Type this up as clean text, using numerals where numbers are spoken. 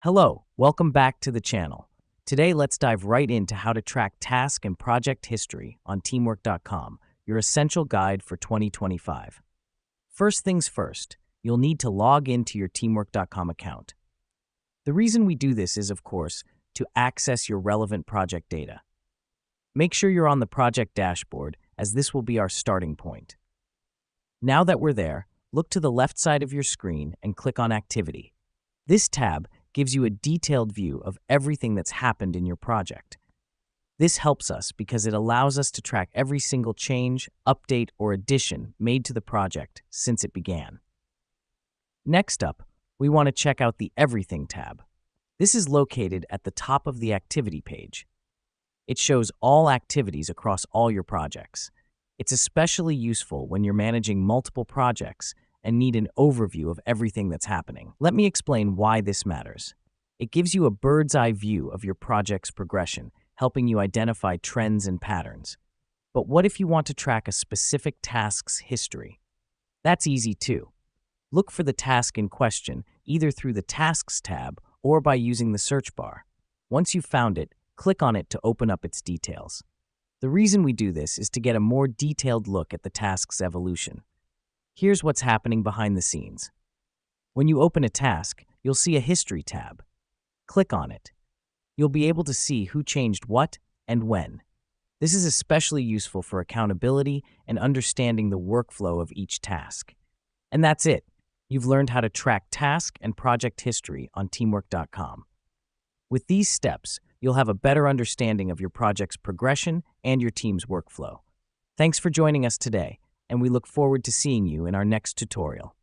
Hello, welcome back to the channel. Today, let's dive right into how to track task and project history on teamwork.com, your essential guide for 2025. First things first, you'll need to log into your teamwork.com account. The reason we do this is, of course, to access your relevant project data. Make sure you're on the project dashboard, as this will be our starting point. Now that we're there, look to the left side of your screen and click on Activity. This tab gives you a detailed view of everything that's happened in your project. This helps us because it allows us to track every single change, update, or addition made to the project since it began. Next up, we want to check out the Everything tab. This is located at the top of the activity page. It shows all activities across all your projects. It's especially useful when you're managing multiple projects and need an overview of everything that's happening. Let me explain why this matters. It gives you a bird's eye view of your project's progression, helping you identify trends and patterns. But what if you want to track a specific task's history? That's easy too. Look for the task in question either through the Tasks tab or by using the search bar. Once you've found it, click on it to open up its details. The reason we do this is to get a more detailed look at the task's evolution. Here's what's happening behind the scenes. When you open a task, you'll see a History tab. Click on it. You'll be able to see who changed what and when. This is especially useful for accountability and understanding the workflow of each task. And that's it. You've learned how to track task and project history on teamwork.com. With these steps, you'll have a better understanding of your project's progression and your team's workflow. Thanks for joining us today, and we look forward to seeing you in our next tutorial.